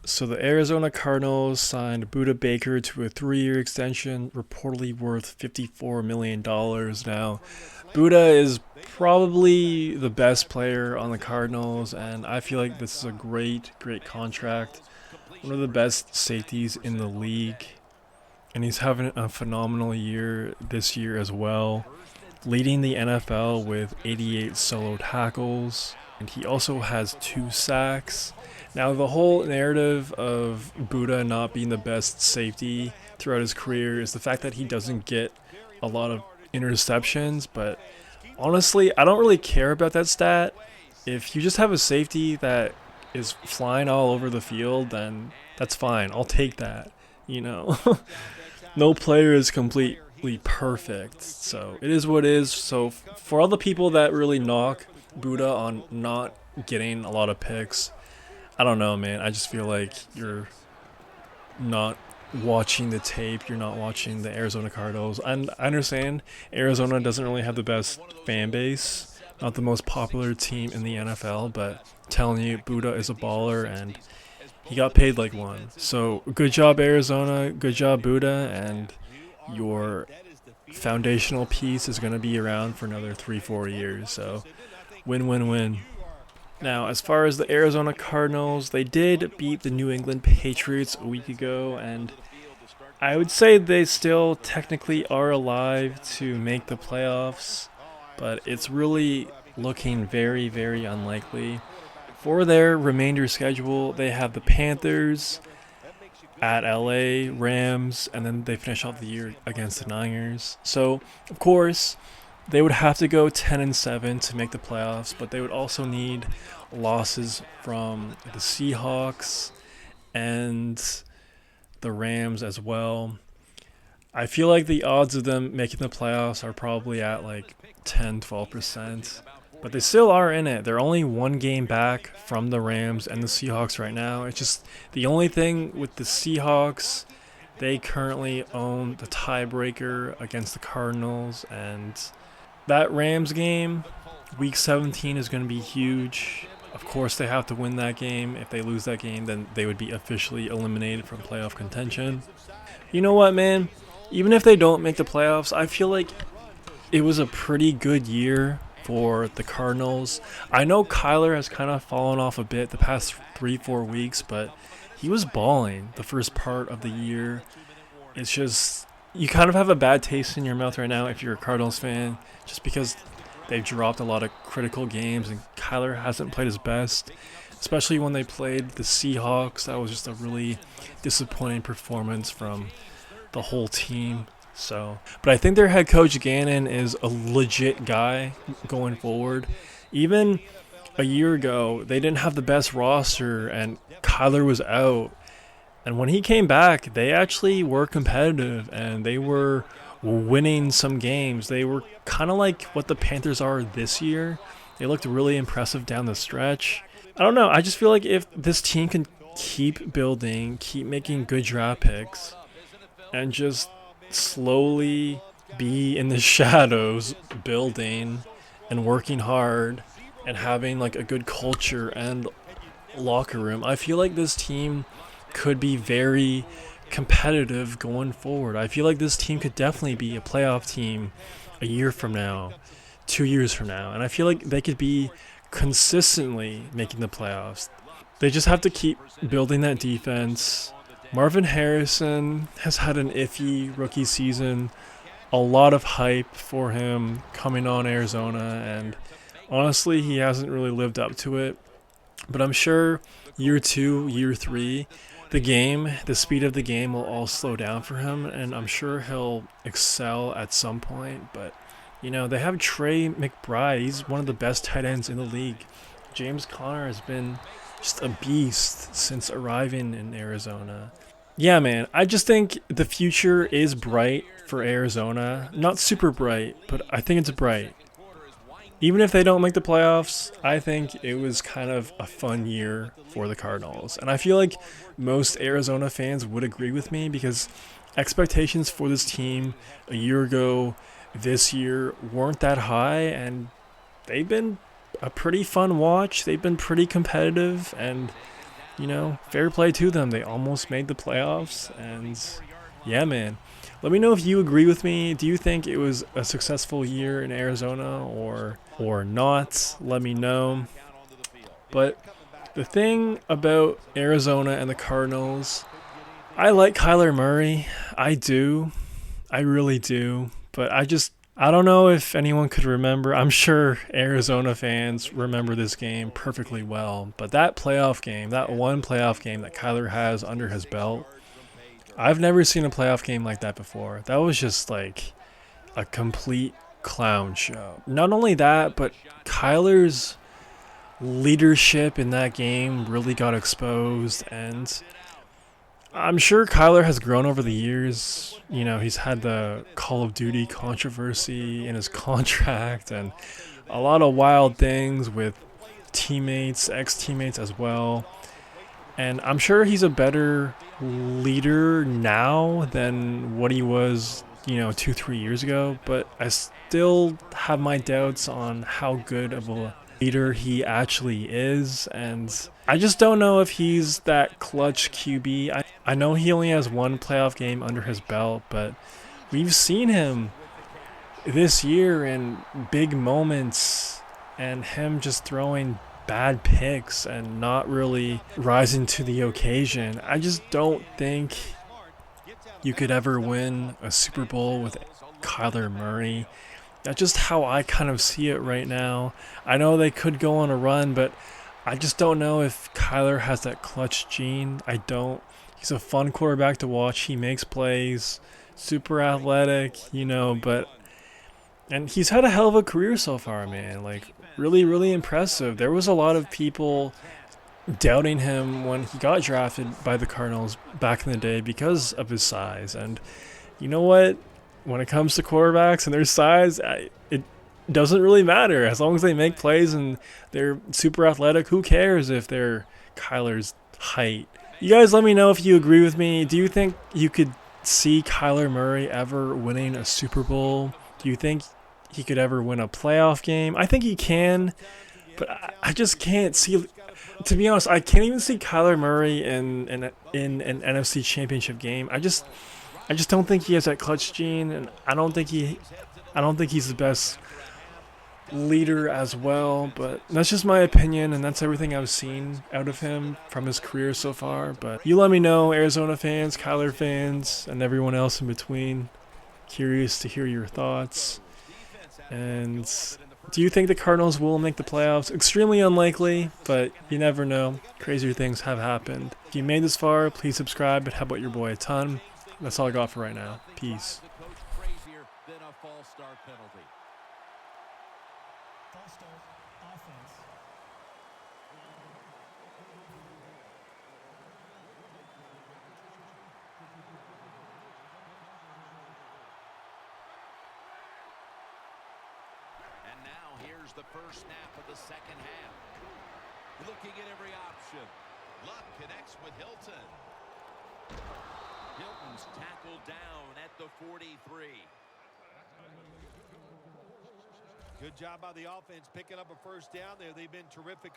So the Arizona Cardinals signed Budda Baker to a 3-year extension, reportedly worth $54 million now. Budda is probably the best player on the Cardinals, and I feel like this is a great contract. One of the best safeties in the league, and he's having a phenomenal year this year as well, leading the NFL with 88 solo tackles, and he also has 2 sacks. Now, the whole narrative of Budda not being the best safety throughout his career is the fact that he doesn't get a lot of interceptions, but honestly, I don't really care about that stat. If you just have a safety that is flying all over the field, then that's fine. I'll take that. You know, no player is completely perfect, so it is what it is. So for all the people that really knock Budda on not getting a lot of picks, I don't know, man. I just feel like you're not watching the tape. You're not watching the Arizona Cardinals. And I understand Arizona doesn't really have the best fan base, not the most popular team in the NFL, but I'm telling you, Budda is a baller and he got paid like one. So good job, Arizona. Good job, Budda. And your foundational piece is going to be around for another 3, 4 years. So win, win, win. Now, as far as the Arizona Cardinals, they did beat the New England Patriots a week ago, and I would say they still technically are alive to make the playoffs, but it's really looking very unlikely. For their remainder schedule, they have the Panthers at LA, Rams, and then they finish off the year against the Niners. So, of course, they would have to go 10-7 to make the playoffs, but they would also need losses from the Seahawks and the Rams as well. I feel like the odds of them making the playoffs are probably at like 10-12%, but they still are in it. They're only 1 game back from the Rams and the Seahawks right now. It's just the only thing with the Seahawks, they currently own the tiebreaker against the Cardinals, and that Rams game, week 17, is going to be huge. Of course, they have to win that game. If they lose that game, then they would be officially eliminated from playoff contention. You know what, man? Even if they don't make the playoffs, I feel like it was a pretty good year for the Cardinals. I know Kyler has kind of fallen off a bit the past 3, 4 weeks, but he was balling the first part of the year. It's just, you kind of have a bad taste in your mouth right now if you're a Cardinals fan, just because they've dropped a lot of critical games and Kyler hasn't played his best, especially when they played the Seahawks. That was just a really disappointing performance from the whole team. So, but I think their head coach Gannon is a legit guy going forward. Even a year ago, they didn't have the best roster and Kyler was out. And when he came back, they actually were competitive and they were winning some games. They were kind of like what the Panthers are this year. They looked really impressive down the stretch. I don't know. I just feel like if this team can keep building, keep making good draft picks, and just slowly be in the shadows building and working hard and having like a good culture and locker room, I feel like this team could be very competitive going forward. I feel like this team could definitely be a playoff team a year from now, 2 years from now, and I feel like they could be consistently making the playoffs. They just have to keep building that defense. Marvin Harrison has had an iffy rookie season, a lot of hype for him coming on Arizona, and honestly, he hasn't really lived up to it. But I'm sure year 2, year 3, the speed of the game will all slow down for him, and I'm sure he'll excel at some point. But, they have Trey McBride. He's one of the best tight ends in the league. James Conner has been just a beast since arriving in Arizona. Yeah, man, I just think the future is bright for Arizona. Not super bright, but I think it's bright. Even if they don't make the playoffs, I think it was kind of a fun year for the Cardinals. And I feel like most Arizona fans would agree with me because expectations for this team a year ago, this year, weren't that high. And they've been a pretty fun watch. They've been pretty competitive. And you know, fair play to them. They almost made the playoffs, and yeah, man. Let me know if you agree with me. Do you think it was a successful year in Arizona or not? Let me know. But the thing about Arizona and the Cardinals, I like Kyler Murray. I do. I really do. But I don't know if anyone could remember. I'm sure Arizona fans remember this game perfectly well. But that playoff game, that one playoff game that Kyler has under his belt, I've never seen a playoff game like that before. That was just like a complete clown show. Not only that, but Kyler's leadership in that game really got exposed, and I'm sure Kyler has grown over the years. You know, he's had the Call of Duty controversy in his contract and a lot of wild things with teammates, ex-teammates as well. And I'm sure he's a better leader now than what he was, you know, 2, 3 years ago. But I still have my doubts on how good of a leader he actually is. And I just don't know if he's that clutch QB. I know he only has one playoff game under his belt, but we've seen him this year in big moments and him just throwing bad picks and not really rising to the occasion. I just don't think you could ever win a Super Bowl with Kyler Murray. That's just how I kind of see it right now. I know they could go on a run, but I just don't know if Kyler has that clutch gene. I don't. He's a fun quarterback to watch. He makes plays, super athletic, you know, and he's had a hell of a career so far, man. Like, really, really impressive. There was a lot of people doubting him when he got drafted by the Cardinals back in the day because of his size. And you know what? When it comes to quarterbacks and their size, it doesn't really matter. As long as they make plays and they're super athletic, who cares if they're Kyler's height? You guys let me know if you agree with me. Do you think you could see Kyler Murray ever winning a Super Bowl? Do you think he could ever win a playoff game? I think he can, but I just can't see. To be honest, I can't even see Kyler Murray in an NFC Championship game. I just don't think he has that clutch gene, and I don't think he's the best leader as well. But that's just my opinion, and that's everything I've seen out of him from his career so far. But you let me know, Arizona fans, Kyler fans, and everyone else in between. Curious to hear your thoughts. And do you think the Cardinals will make the playoffs? Extremely unlikely, but you never know. Crazier things have happened. If you made this far, please subscribe and help out your boy a ton. That's all I got for right now. Peace. And now here's the first snap of the second half. Looking at every option. Luck connects with Hilton. Hilton's tackled down at the 43. Good job by the offense picking up a first down there. They've been terrific.